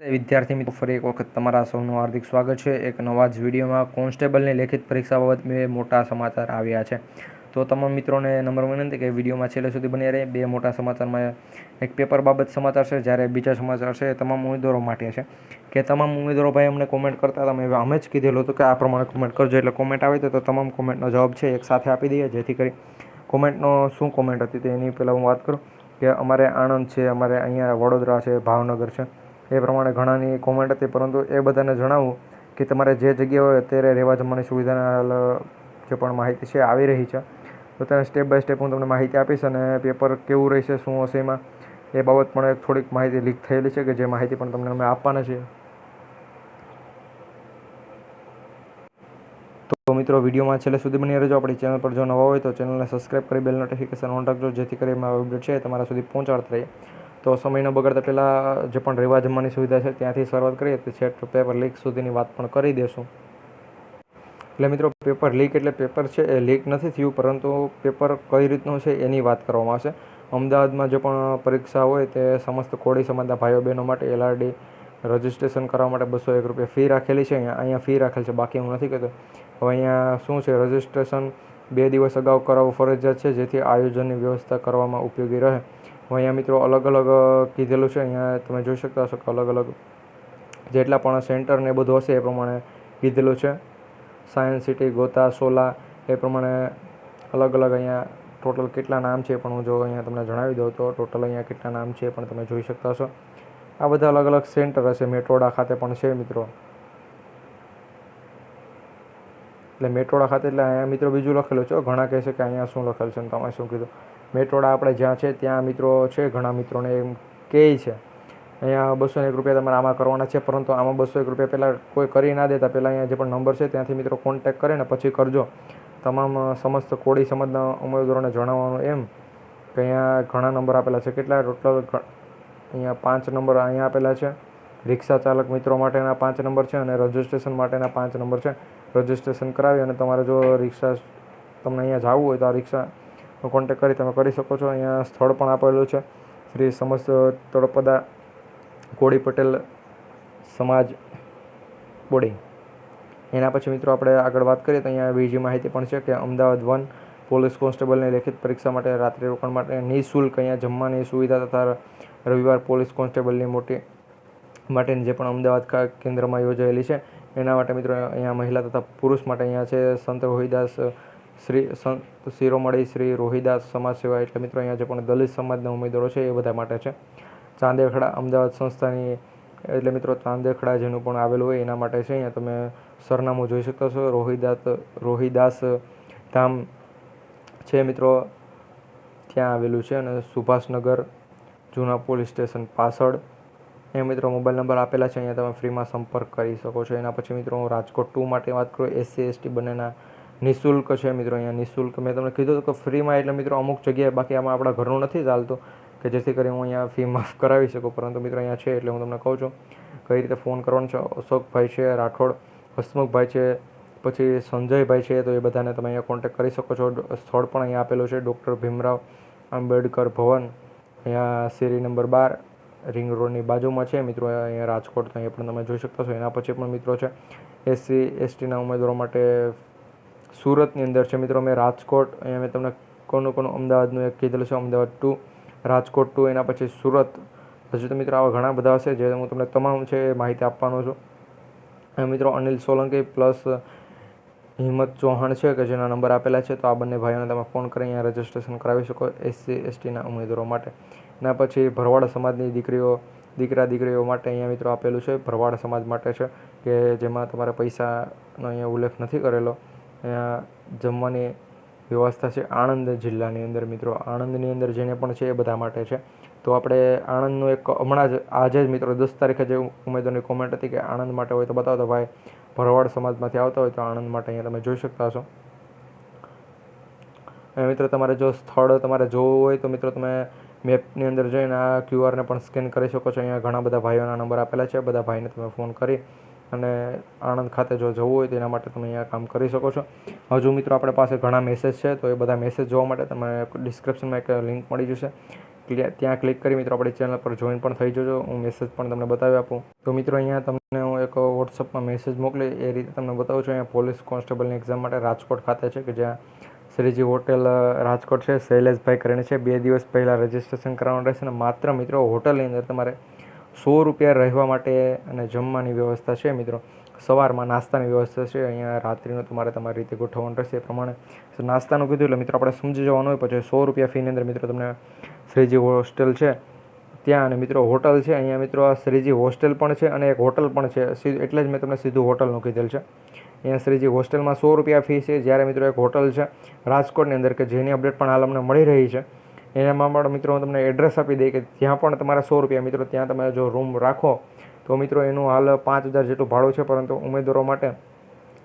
વિદ્યાર્થી મિત્રો ફરી એક વખત તમારા સૌનું હાર્દિક સ્વાગત છે એક નવા જ વિડીયોમાં. કોન્સ્ટેબલની લેખિત પરીક્ષા બાબત મોટા સમાચાર આવ્યા છે. તો તમામ મિત્રોને નમ્ર વિનંતી કે વિડીયોમાં છેલ્લે સુધી બન્યા રહે. બે મોટા સમાચારમાં એક પેપર બાબત સમાચાર છે, જ્યારે બીજા સમાચાર છે એ તમામ ઉમેદવારો માટે છે કે તમામ ઉમેદવારો ભાઈ અમને કોમેન્ટ કરતા હતા. અમે જ કીધેલું હતું કે આ પ્રમાણે કોમેન્ટ કરજો, એટલે કોમેન્ટ આવી તો તમામ કોમેન્ટનો જવાબ છે એક સાથે આપી દઈએ, જેથી કરી કોમેન્ટનો શું કોમેન્ટ હતી તે એની પહેલાં હું વાત કરું કે અમારે આણંદ છે, અમારે અહીંયા વડોદરા છે, ભાવનગર છે, એ પ્રમાણે ઘણાની કોમેન્ટ હતી. પરંતુ એ બધાને જણાવું કે તમારે જે જગ્યાએ હોય અત્યારે રહેવા જમવાની સુવિધાના જે પણ માહિતી છે આવી રહી છે, તો તેને સ્ટેપ બાય સ્ટેપ હું તમને માહિતી આપીશ. અને પેપર કેવું રહેશે, શું હશે, એમાં એ બાબત પણ થોડીક માહિતી લીક થયેલી છે કે જે માહિતી પણ તમને અમે આપવાના છીએ. તો મિત્રો, વિડીયોમાં છેલ્લે સુધી બની રહેજો. આપણી ચેનલ પર જો નવા હોય તો ચેનલને સબસ્ક્રાઈબ કરી બેલ નોટિફિકેશન ઓન રાખજો, જેથી કરી એમાં અપડેટ છે તમારા સુધી પહોંચાડતા રહીએ. તો સમય ન બગાડતા પહેલાં જે પણ રહેવા જમવાની સુવિધા છે ત્યાંથી શરૂઆત કરીએ તો છેક પેપર લીક સુધીની વાત પણ કરી દઈશું. એટલે મિત્રો, પેપર લીક એટલે પેપર છે એ લીક નથી થયું, પરંતુ પેપર કઈ રીતનું છે એની વાત કરવામાં આવશે. અમદાવાદમાં જે પણ પરીક્ષા હોય તે સમસ્ત કોળી સમાજના ભાઈઓ બહેનો માટે LRD રજિસ્ટ્રેશન કરવા માટે 201 રૂપિયા ફી રાખેલી છે. અહીંયા ફી રાખેલ છે, બાકી હું નથી કહેતો. હવે અહીંયા શું છે, રજિસ્ટ્રેશન 2 દિવસ અગાઉ કરાવવું ફરજિયાત છે, જેથી આયોજનની વ્યવસ્થા કરવામાં ઉપયોગી રહે. અહીંયા મિત્રો અલગ અલગ કીધેલું છે. અહીંયા તમે જોઈ શકતા હશો કે અલગ અલગ જેટલા પણ સેન્ટર ને એ બધું હશે એ પ્રમાણે કીધેલું છે. સાયન્સ સિટી, ગોતા, સોલા, એ પ્રમાણે અલગ અલગ અહીંયા ટોટલ કેટલા નામ છે પણ હું જો અહીંયા તમને જણાવી દઉં તો ટોટલ અહીંયા કેટલા નામ છે પણ તમે જોઈ શકતા હશો. આ બધા અલગ અલગ સેન્ટર હશે. મેટોડા ખાતે પણ છે મિત્રો. એટલે મેટોડા ખાતે એટલે અહીંયા મિત્રો બીજું લખેલું છે. ઘણા કહે છે કે અહીંયા શું લખેલું છે, તમે શું કીધું. મેટોડા આપણે જ્યાં છે ત્યાં મિત્રો છે, ઘણા મિત્રોને એમ કહે છે અહીંયા 201 રૂપિયા તમારે આમાં કરવાના છે, પરંતુ આમાં 201 રૂપિયા પહેલાં કોઈ કરી ના દેતા. પહેલાં અહીંયા જે પણ નંબર છે ત્યાંથી મિત્રો કોન્ટેક્ટ કરીને પછી કરજો. તમામ સમસ્ત કોળી સમાજના ઉમેદવારોને જણાવવાનું એમ કે અહીંયા ઘણા નંબર આપેલા છે. કેટલા ટોટલ અહીંયા 5 નંબર અહીંયા આપેલા છે. રિક્ષા ચાલક મિત્રો માટેના 5 નંબર છે અને રજિસ્ટ્રેશન માટેના 5 નંબર છે. રજિસ્ટ્રેશન કરાવી અને તમારે જો રિક્ષા તમને અહીંયા જવું હોય તો આ રિક્ષાનો કોન્ટેક્ટ કરી તમે કરી શકો છો. અહીંયા સ્થળ પણ આપેલું છે, શ્રી સમસ્ત તળપદા કોળી પટેલ સમાજ બોડી. એના પછી મિત્રો આપણે આગળ વાત કરીએ તો અહીંયા બીજી માહિતી પણ છે કે અમદાવાદ 1 પોલીસ કોન્સ્ટેબલની લેખિત પરીક્ષા માટે રાત્રિ રોકાણ માટે નિઃશુલ્ક અહીંયા જમવાની સુવિધા તથા રવિવાર પોલીસ કોન્સ્ટેબલની માટેની જે પણ અમદાવાદ કેન્દ્રમાં યોજાયેલી છે એના માટે મિત્રો અહીંયા મહિલા તથા પુરુષ માટે અહીંયા છે સંત રોહિદાસ સંત શિરોમણી શ્રી રોહિદાસ સમાજ સેવા. એટલે મિત્રો અહીંયા જે પણ દલિત સમાજના ઉમેદવારો છે એ બધા માટે છે. ચાંદેખડા અમદાવાદ સંસ્થાની એટલે મિત્રો ચાંદેખડા જેનું પણ આવેલું હોય એના માટે છે. અહીંયા તમે સરનામું જોઈ શકતા છો. રોહિદાસ ધામ છે મિત્રો, ત્યાં આવેલું છે. અને સુભાષનગર જૂના પોલીસ સ્ટેશન પાછળ અહીંયા મિત્રો મોબાઈલ નંબર આપેલા છે. અહીંયા તમે ફ્રીમાં સંપર્ક કરી શકો છો. એના પછી મિત્રો હું રાજકોટ 2 માટે વાત કરું. SC ST બંનેના નિઃશુલ્ક છે મિત્રો. અહીંયા નિઃશુલ્ક મેં તમને કીધું હતું કે ફ્રીમાં, એટલે મિત્રો અમુક જગ્યાએ, બાકી આમાં આપણા ઘરનું નથી ચાલતું કે જેથી કરી હું અહીંયા ફી માફ કરાવી શકું, પરંતુ મિત્રો અહીંયા છે એટલે હું તમને કહું છું કઈ રીતે ફોન કરવાનો છે. અશોકભાઈ છે રાઠોડ, હસમુખભાઈ છે, પછી સંજયભાઈ છે, તો એ બધાને તમે અહીંયા કોન્ટેક્ટ કરી શકો છો. સ્થળ પણ અહીંયા આપેલું છે, ડૉક્ટર ભીમરાવ આંબેડકર ભવન, અહીંયા શેરી નંબર 12 રિંગ રોડની બાજુમાં છે મિત્રો અહીંયા રાજકોટ. તો અહીંયા પણ તમે જોઈ શકતા છો. એના પછી પણ મિત્રો છે SC STના ઉમેદવારો માટે સુરતની અંદર છે મિત્રો. મેં રાજકોટ અહીંયા મેં તમને કોનું અમદાવાદનું એક કીધેલું છે, અમદાવાદ 2, રાજકોટ 2, એના પછી સુરત. હજુ તો મિત્રો આવા ઘણા બધા હશે જે હું તમને તમામ છે એ માહિતી આપવાનો છું. મિત્રો અનિલ સોલંકી પ્લસ હિંમત ચૌહાણ છે કે જેના નંબર આપેલા છે. તો આ બંને ભાઈઓને તમે ફોન કરી અહીંયા રજિસ્ટ્રેશન કરાવી શકો SC STના ઉમેદવારો માટે. એના પછી ભરવાડ સમાજની દીકરીઓ માટે અહીંયા મિત્રો આપેલું છે. ભરવાડ સમાજ માટે છે કે જેમાં તમારે પૈસાનો અહીંયા ઉલ્લેખ નથી કરેલો. અહીંયા જમવાની વ્યવસ્થા છે આણંદ જિલ્લાની અંદર મિત્રો. આણંદની અંદર જેને પણ છે એ બધા માટે છે. તો આપણે આણંદનું એક હમણાં જ આજે જ મિત્રો 10 તારીખે જે ઉમેદવારની કોમેન્ટ હતી કે આણંદ માટે હોય તો બતાવો. તો ભાઈ ભરવાડ સમાજમાંથી આવતા હોય તો આણંદ માટે અહીંયા તમે જોઈ શકતા હશો. મિત્રો તમારે જો સ્થળ તમારે જોવું હોય તો મિત્રો તમે મેપની અંદર જઈને આ QR ને પણ સ્કેન કરી શકો છો. અહીંયા ઘણા બધા ભાઈઓના નંબર આપેલા છે. બધા ભાઈને તમે ફોન કરી અને આણંદ ખાતે જો જવું હોય તો એના માટે તમે અહીંયા કામ કરી શકો છો. હજુ મિત્રો આપણી પાસે ઘણા મેસેજ છે, તો એ બધા મેસેજ જોવા માટે તમે ડિસ્ક્રિપ્શનમાં એક લિંક મળી જશે. ત્યાં ક્લિક કરી મિત્રો આપણી ચેનલ પર જોઈન પણ થઈ જજો. હું મેસેજ પણ તમને બતાવી આપું. તો મિત્રો અહીંયા તમને હું એક વોટ્સઅપમાં મેસેજ મોકલી એ રીતે તમને બતાવું છું. અહીંયા પોલીસ કોન્સ્ટેબલની એક્ઝામ માટે રાજકોટ ખાતે છે, કે જ્યાં શ્રીજી હોટેલ રાજકોટ છે, શૈલેષભાઈ કરીને છે. 2 દિવસ પહેલાં રજિસ્ટ્રેશન કરવાનું રહેશે. અને માત્ર મિત્રો હોટલની અંદર તમારે 100 રૂપિયા રહેવા માટે અને જમવાની વ્યવસ્થા છે મિત્રો. સવારમાં નાસ્તાની વ્યવસ્થા છે. અહીંયા રાત્રિનું તમારે તમારી રીતે ગોઠવવાનું રહેશે. એ પ્રમાણે નાસ્તાનું કીધું એટલે મિત્રો આપણે સમજી જવાનું હોય. પછી 100 રૂપિયા ફીની અંદર મિત્રો તમને શ્રીજી હોસ્ટેલ છે ત્યાં, અને મિત્રો હોટલ છે અહીંયા મિત્રો આ શ્રીજી હોસ્ટેલ પણ છે અને એક હોટલ પણ છે. એટલે જ મેં તમને સીધું હોટલનું કીધેલ છે. અહીંયા શ્રીજી હોસ્ટેલમાં 100 રૂપિયા ફી છે. જ્યારે મિત્રો એક હોટલ છે રાજકોટની અંદર, કે જેની અપડેટ પણ હાલ અમને મળી રહી છે. એનામાં પણ મિત્રો હું તમને એડ્રેસ આપી દઈ, કે ત્યાં પણ તમારા 100 રૂપિયા મિત્રો. ત્યાં તમે જો રૂમ રાખો તો મિત્રો એનું હાલ 5,000 જેટલું ભાડું છે, પરંતુ ઉમેદવારો માટે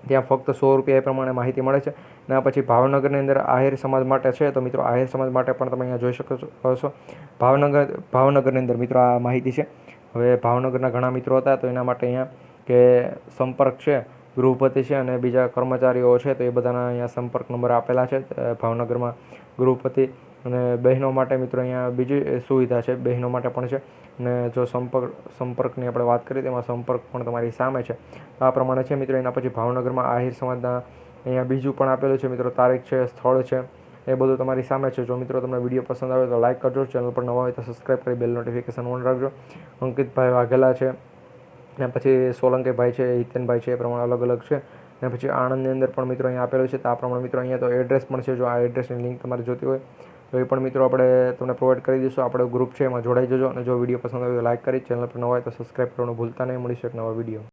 ત્યાં ફક્ત 100 રૂપિયા એ પ્રમાણે માહિતી મળે છે. અને પછી ભાવનગરની અંદર આહિર સમાજ માટે છે, તો મિત્રો આહિર સમાજ માટે પણ તમે અહીંયા જોઈ શકો છો. ભાવનગરની અંદર મિત્રો આ માહિતી છે. હવે ભાવનગરના ઘણા મિત્રો હતા, તો એના માટે અહીંયા કે સંપર્ક છે, ગૃહપતિ છે અને બીજા કર્મચારીઓ છે, તો એ બધાના અહીંયા સંપર્ક નંબર આપેલા છે. ભાવનગરમાં ગૃહપતિ અને બહેનો માટે મિત્રો અહીંયા બીજી સુવિધા છે, બહેનો માટે પણ છે. અને જો સંપર્કની આપણે વાત કરીએ તેમાં સંપર્ક પણ તમારી સામે છે. આ પ્રમાણે છે મિત્રો. એના પછી ભાવનગરમાં આહિર સમાજના અહીંયા બીજું પણ આપેલું છે મિત્રો, તારીખ છે, સ્થળ છે, એ બધું તમારી સામે છે. જો મિત્રો તમને વિડીયો પસંદ આવે તો લાઇક કરજો, ચેનલ પર નવા હોય તો સબસ્ક્રાઈબ કરી બેલ નોટિફિકેશન ઓન રાખજો. અંકિતભાઈ વાઘેલા છે, અને પછી સોલંકીભાઈ છે, હિતેનભાઈ છે, એ પ્રમાણે અલગ અલગ છે. અને પછી આણંદની અંદર પણ મિત્રો અહીંયા આપેલું છે. તો આ પ્રમાણે મિત્રો અહીંયા તો એડ્રેસ પણ છે. જો આ એડ્રેસની લિંક તમારે જોતી હોય તો એ પણ મિત્રો આપણે તમને પ્રોવાઈડ કરી દઈશું. આપણો ગ્રુપ છે એમાં જોડાઈ જજો. અને જો વિડીયો પસંદ આવે તો લાઇક કરી, ચેનલ પર નવા હોય તો સબસ્ક્રાઈબ કરવાનું ભૂલતા નહીં. મળીશું એક નવા વિડીયો.